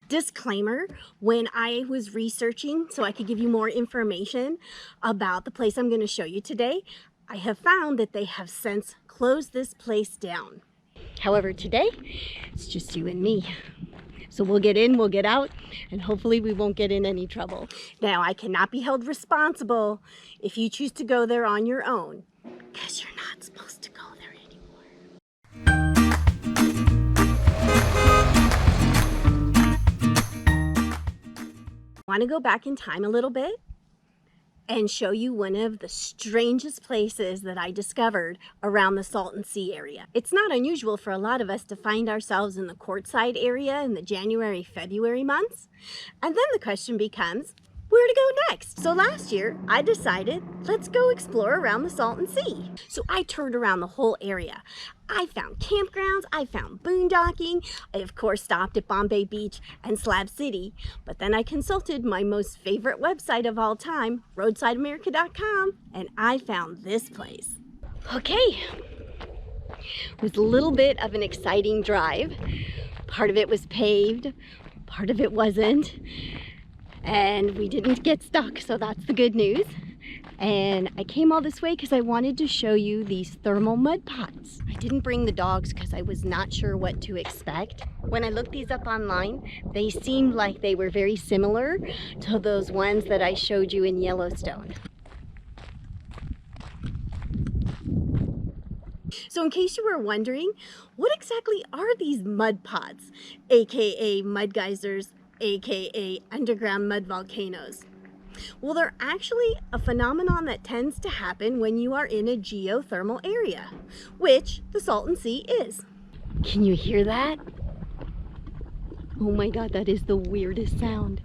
Disclaimer, when I was researching so I could give you more information about the place I'm going to show you today, I have found that they have since closed this place down. However, today, it's just you and me. So we'll get in, we'll get out, and hopefully we won't get in any trouble. Now, I cannot be held responsible if you choose to go there on your own, because you're not supposed to go there anymore. I want to go back in time a little bit and show you one of the strangest places that I discovered around the Salton Sea area. It's not unusual for a lot of us to find ourselves in the Quartzsite area in the January, February months. And then the question becomes, where to go next? So last year, I decided, let's go explore around the Salton Sea. So I toured around the whole area. I found campgrounds, I found boondocking, I of course stopped at Bombay Beach and Slab City, but then I consulted my most favorite website of all time, roadsideamerica.com, and I found this place. Okay, it was a little bit of an exciting drive. Part of it was paved, part of it wasn't. And we didn't get stuck, so that's the good news. And I came all this way because I wanted to show you these thermal mud pots. I didn't bring the dogs because I was not sure what to expect. When I looked these up online, they seemed like they were very similar to those ones that I showed you in Yellowstone. So in case you were wondering, what exactly are these mud pots, aka mud geysers, aka underground mud volcanoes? Well, they're actually a phenomenon that tends to happen when you are in a geothermal area, which the Salton Sea is. Can you hear that? Oh my God, that is the weirdest sound.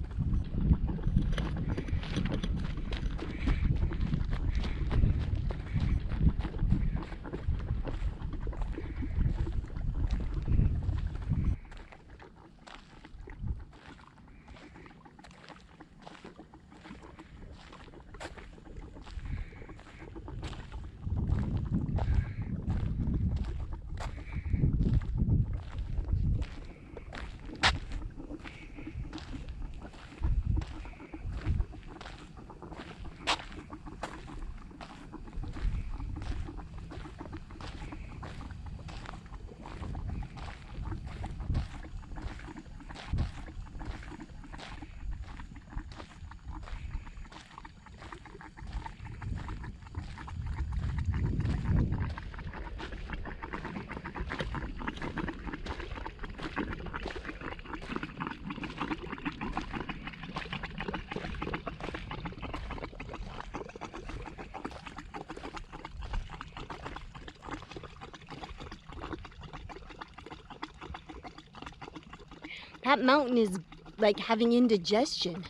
That mountain is like having indigestion.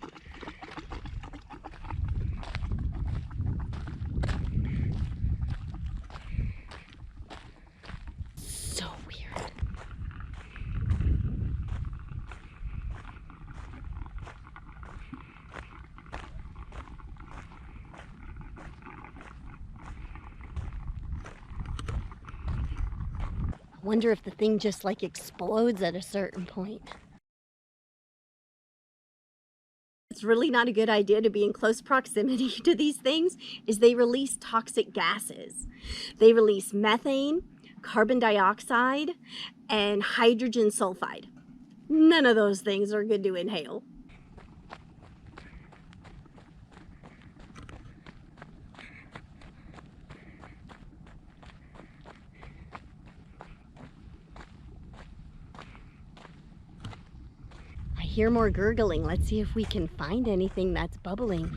So weird. I wonder if the thing just like explodes at a certain point. It's really not a good idea to be in close proximity to these things, is they release toxic gases. They release methane, carbon dioxide, and hydrogen sulfide. None of those things are good to inhale. I hear more gurgling. Let's see if we can find anything that's bubbling.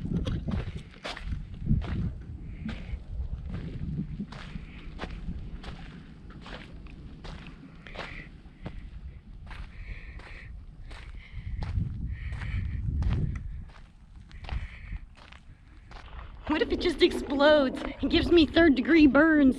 What if it just explodes and gives me third-degree burns?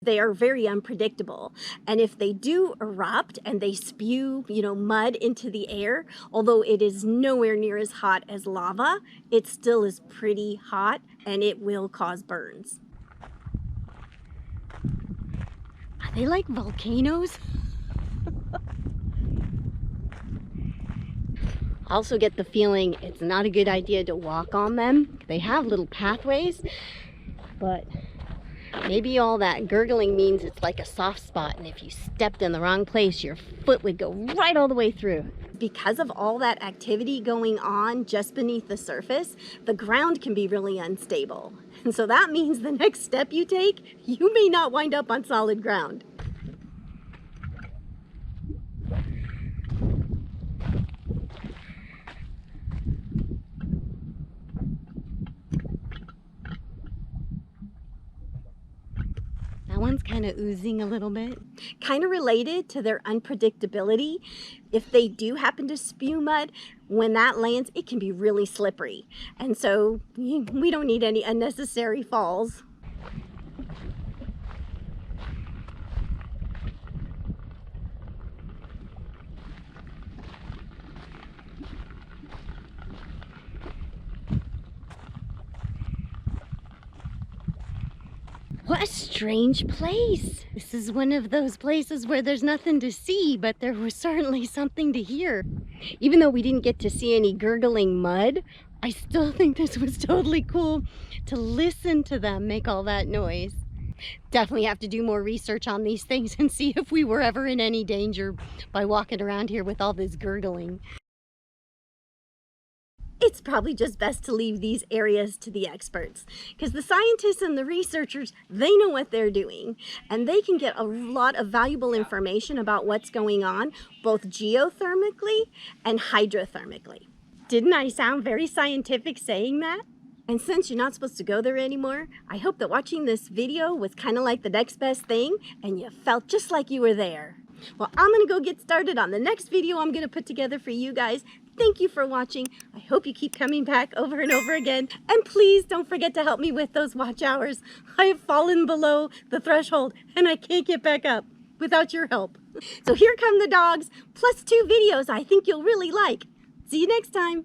They are very unpredictable, and if they do erupt and they spew, mud into the air, although it is nowhere near as hot as lava, it still is pretty hot and it will cause burns. Are they like volcanoes? also get the feeling it's not a good idea to walk on them. They have little pathways, but maybe all that gurgling means it's like a soft spot, and if you stepped in the wrong place, your foot would go right all the way through. Because of all that activity going on just beneath the surface, the ground can be really unstable. And so that means the next step you take, you may not wind up on solid ground. That one's kind of oozing a little bit. Kind of related to their unpredictability. If they do happen to spew mud, when that lands, it can be really slippery. And so we don't need any unnecessary falls. What a strange place. This is one of those places where there's nothing to see, but there was certainly something to hear. Even though we didn't get to see any gurgling mud, I still think this was totally cool to listen to them make all that noise. Definitely have to do more research on these things and see if we were ever in any danger by walking around here with all this gurgling. It's probably just best to leave these areas to the experts, because the scientists and the researchers, they know what they're doing, and they can get a lot of valuable information about what's going on, both geothermically and hydrothermically. Didn't I sound very scientific saying that? And since you're not supposed to go there anymore, I hope that watching this video was kind of like the next best thing, and you felt just like you were there. Well, I'm gonna go get started on the next video I'm gonna put together for you guys. Thank you for watching. I hope you keep coming back over and over again. And please don't forget to help me with those watch hours. I have fallen below the threshold and I can't get back up without your help. So here come the dogs, plus 2 videos I think you'll really like. See you next time.